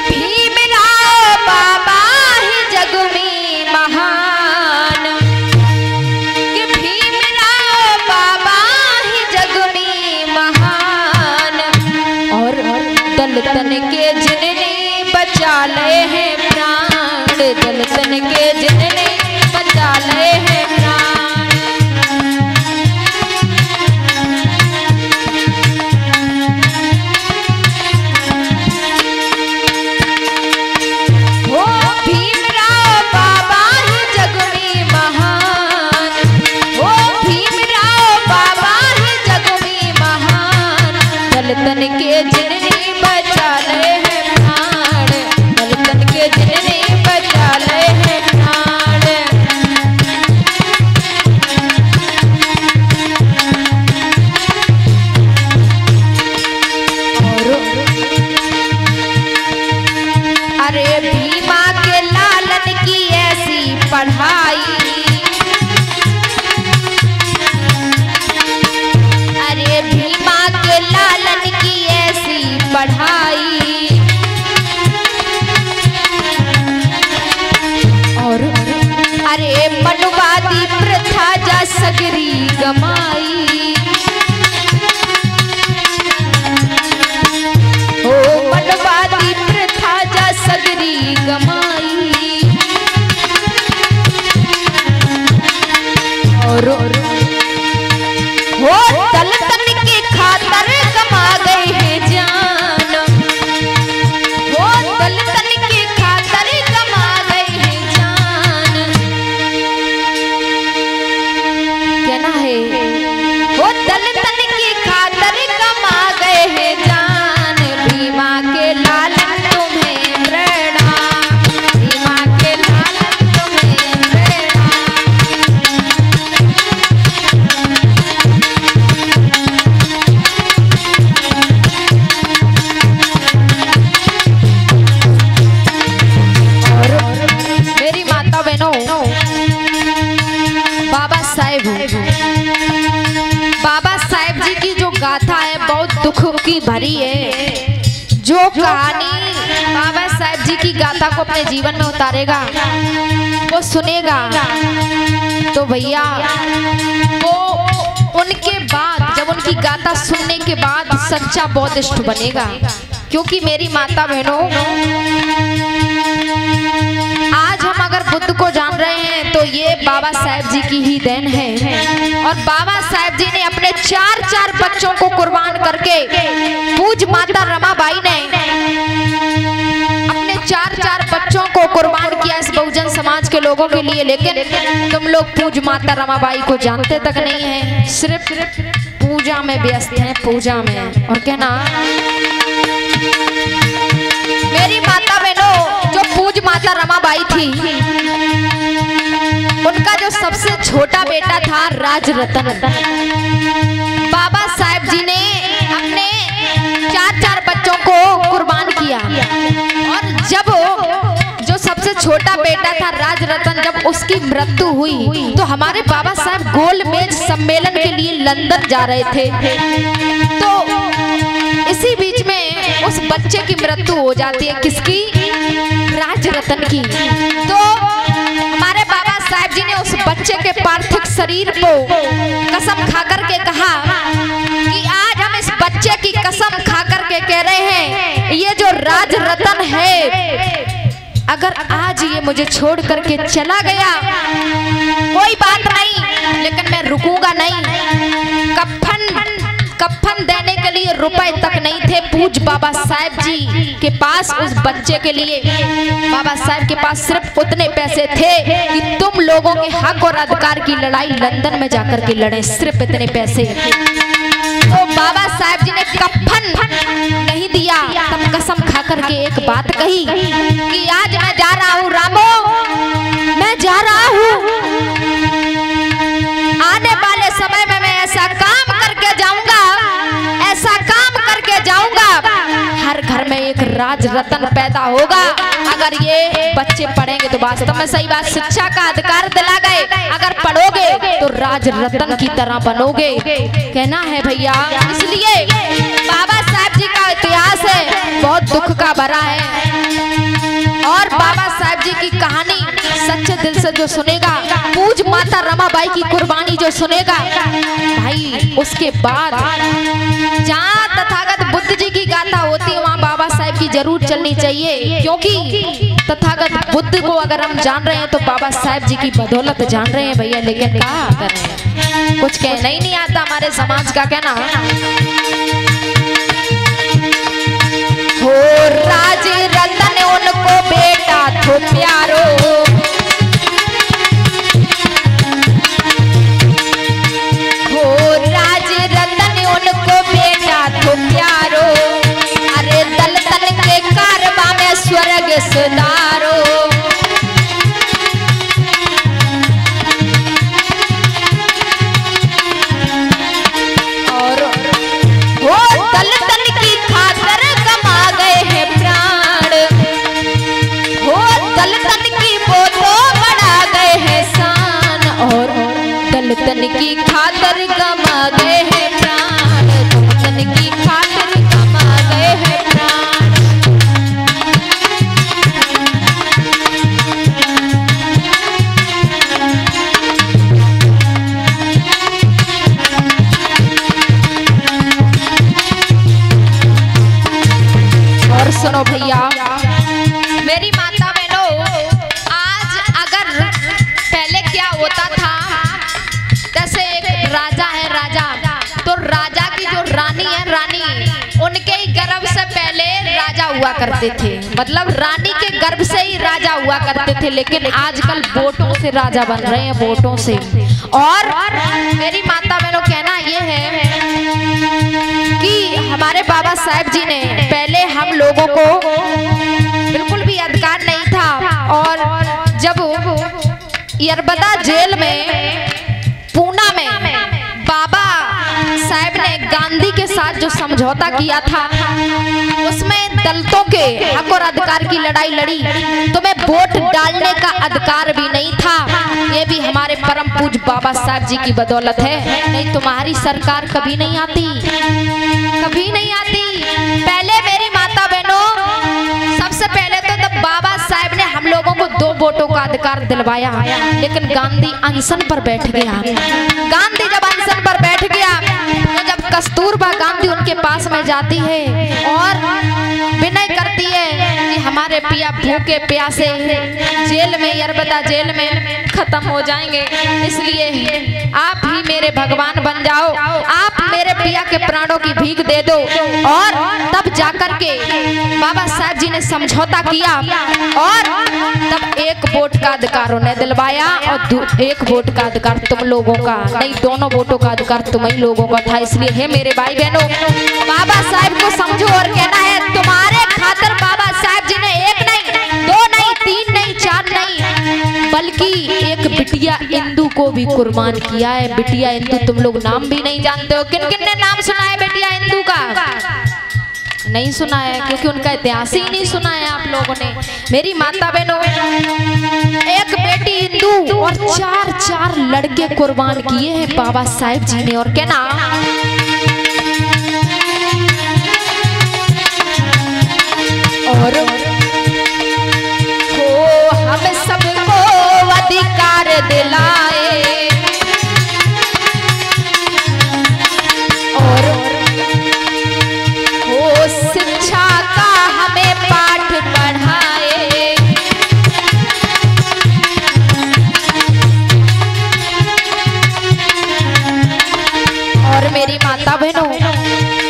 भीमराव बाबा ही जग में महान, कि भीमराव बाबा ही जग में महान। और दलितन के जिनने बचा ले हैं प्राण, दलितन के जिनने बचा ले हैं प्राण। ओ भीमराव बाबा ही जग में महान, ओ भीमराव बाबा ही जग में महान। दलितन के जिनने बचा ले हैं प्राण, दलितन के जिनने बचा ले हैं प्राण। अरे भीमा के लालन की ऐसी पढ़ाई, अरे भीमा के लालन की ऐसी पढ़ाई। और अरे मनुवादी प्रथा जा सगरी गमाई, ओ मनवादी प्रथा जा सगरी गमाई। और वो दलितन के खातर कमा गए हैं जान, वो दलितन के खातर कमा गए हैं जान। कहना है वो दलितन के खातर कमा गए हैं जान। भीमा के लालन तुम्हें प्रणाम, भीमा के लालन तुम्हें प्रणाम। और मेरी माता बहनों, बाबा साहेब जी की जो गाथा है बहुत दुख की भरी है। जो कहानी बाबा साहेब जी की गाथा को अपने जीवन में उतारेगा, वो सुनेगा, तो भैया वो उनके बाद, जब उनकी गाथा सुनने के बाद सच्चा बौद्धिस्ट बनेगा। क्योंकि मेरी माता बहनों, आज हम अगर बुद्ध को जान रहे हैं तो ये बाबा साहेब जी की ही देन है। और बाबा साहेब जी ने अपने 4 बच्चों को कुर्बान करके, पूज माता रमाबाई ने अपने 4 बच्चों को कुर्बान किया इस बहुजन समाज के लोगों के लिए। लेकिन तुम लोग पूज माता रमाबाई को जानते तक नहीं है, सिर्फ पूजा में व्यस्त हैं, पूजा में। और कहना मेरी माता बहनों, जो पूज माता रमाबाई थी, उनका जो सबसे छोटा बेटा था राजरतन, बाबा साहेब जी ने अपने 4 बच्चों को कुर्बान किया। और जब जो सबसे छोटा बेटा था राजरतन, जब उसकी मृत्यु हुई तो हमारे बाबा साहेब गोलमेज सम्मेलन के लिए लंदन जा रहे थे। तो इसी बीच में उस बच्चे की मृत्यु हो जाती है। किसकी? राजरतन की। तो हमारे बाबा साहेब जी ने उस बच्चे के पार्थिव शरीर को कसम खा करके कहा कि आज हम इस बच्चे की कसम खा करके कह रहे हैं, ये जो राजरतन है, अगर आज ये मुझे छोड़ करके चला गया कोई बात नहीं, लेकिन मैं रुकूंगा नहीं। कफन देने के लिए रुपए तक नहीं थे पूज बाबा साहेब जी के पास उस बच्चे के लिए। बाबा साहेब के पास सिर्फ उतने पैसे थे कि तुम लोगों के हक और अधिकार की लड़ाई लंदन में जाकर के लड़े, सिर्फ इतने पैसे। तो बाबा साहेब जी ने कफन नहीं दिया, तब कसम खा करके एक बात कही कि आज मैं जा रहा हूँ रामो, मैं जा रहा हूँ, आने वाले समय में मैं ऐसा काम करके जाऊंगा, ऐसा काम करके जाऊंगा, हर घर में एक राजरतन पैदा होगा। अगर ये बच्चे पढ़ेंगे तो वास्तव में सही बात, शिक्षा का अधिकार दिला गए, अगर पढ़ोगे तो राजरतन की तरह बनोगे। कहना है भैया, इसलिए बाबा साहेब जी का इतिहास है बहुत दुख का भरा है। और बाबा साहेब जी की कहानी सच्चे दिल से जो सुनेगा, पूज माता रमाबाई की कुर्बानी जो सुनेगा भाई, उसके बाद जहाँ तथागत बुद्ध जी की गाथा होती है वहाँ बाबा साहेब की जरूर चलनी चाहिए, क्योंकि तथागत बुद्ध को अगर हम जान रहे हैं तो बाबा साहेब जी की बदौलत जान रहे हैं भैया। लेकिन क्या करें, कुछ कहना ही नहीं आता हमारे समाज का कहना। हो राज रतन उनको बेटा तो प्यारो, हो राज रतन उनको बेटा तो प्यारो, अरे दल दल के कारवा में स्वर्ग सुधारो। और हो दल दल की खातर कमा गए हैं प्राण, हो दल दल की वो तो बढ़ा गए हैं शान, और दल दल की खातर कमा गए हैं प्राण, दल दल की खातर कमा गए हैं प्राण। और सुनो भैया मेरी माता बहनों, आज अगर पहले क्या होता था, जैसे एक राजा है, राजा तो राजा की जो रानी है, रानी उनके ही गर्भ से पहले राजा हुआ करते थे, मतलब रानी के गर्भ से ही राजा हुआ करते थे। लेकिन आजकल वोटों से राजा बन रहे हैं, वोटों से। और मेरी माता बहनों कहना ये है कि हमारे बाबा साहेब जी ने पहले हम लोगों को बिल्कुल भी अधिकार नहीं था, और जब यरबदा जेल में पूना में बाबा साहेब ने गांधी के साथ जो समझौता किया था, उसमें दलितों के हक और अधिकार की लड़ाई लड़ी, तुम्हें वोट डालने का अधिकार भी नहीं था। ये भी हमारे परम पूज्य बाबा साहेब जी की बदौलत है, नहीं तुम्हारी सरकार कभी नहीं आती, कभी नहीं आती। पहले मेरी माता बहनों, सबसे पहले तो बाबा साहेब ने हम लोगों को 2 वोटों का अधिकार दिलवाया, लेकिन गांधी अनशन पर बैठ गया। गांधी जब अनशन पर बैठ गया तो जब कस्तूरबा गांधी उनके पास में जाती है और विनय करती है कि हमारे पिया भूखे प्यासे जेल में, यरबदा जेल में खत्म हो जाएंगे, इसलिए आप ही मेरे भगवान बन जाओ, आप मेरे पिया के प्राणों की भीख दे दो। और तब जाकर के बाबा साहेब जी ने समझौता किया और तब 1 वोट का अधिकार उन्हें दिलवाया, और 1 वोट का अधिकार तुम लोगों का नहीं, दोनों वोटों का अधिकार तुम ही लोगों का था। इसलिए है मेरे भाई बहनों, बाबा साहेब को समझो और कहना है तुम्हारे खातिर बाबा साहेब जी ने 1 नहीं, 2 नहीं, 3 नहीं, 4 नहीं, बल्कि एक बिटिया इंदू को भी कुर्बान किया है। बिटिया इंदू तुम लोग नाम भी नहीं जानते हो, किन किन ने नाम सुना है बिटिया इंदू का? नहीं सुना है, क्योंकि उनका इतिहास ही नहीं सुना है आप लोगों ने। मेरी माता बहनों, एक बेटी इंदू और 4 लड़के कुर्बान किए हैं बाबा साहेब जी ने। और कहना और हो हम सबको अधिकार दिलाए, और हो शिक्षा का हमें पाठ पढ़ाए, और मेरी माता बहनों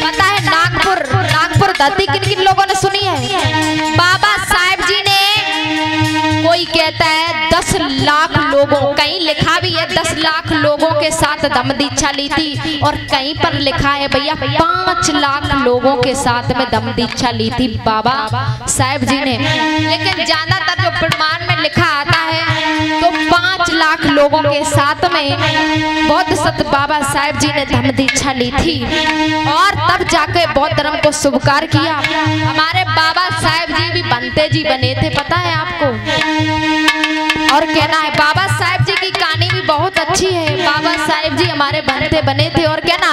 पता है नागपुर धरती किन किन लोगों ने सुनी है? बाबा साहेब जी ने, कोई कहता है 10 लाख लोगों, कहीं लिखा भी है 10 लाख लोगों के साथ दम दीक्षा ली थी, और कहीं पर लिखा है भैया 5 लाख लोगों के साथ में दम दीक्षा ली थी बाबा साहेब जी ने। लेकिन ज्यादातर जो प्रमाण में लिखा आता है तो 5 लाख लोगों के साथ में बौद्ध सत बाबा साहेब जी ने धम्म दीक्षा ली थी, और तब जाके बौद्ध धर्म को स्वीकार किया। हमारे बाबा साहेब जी भी बनते जी बने थे, पता है आपको? और कहना है बाबा साहेब जी की कहानी भी बहुत अच्छी है। बाबा साहेब जी हमारे बनते बने थे। और कहना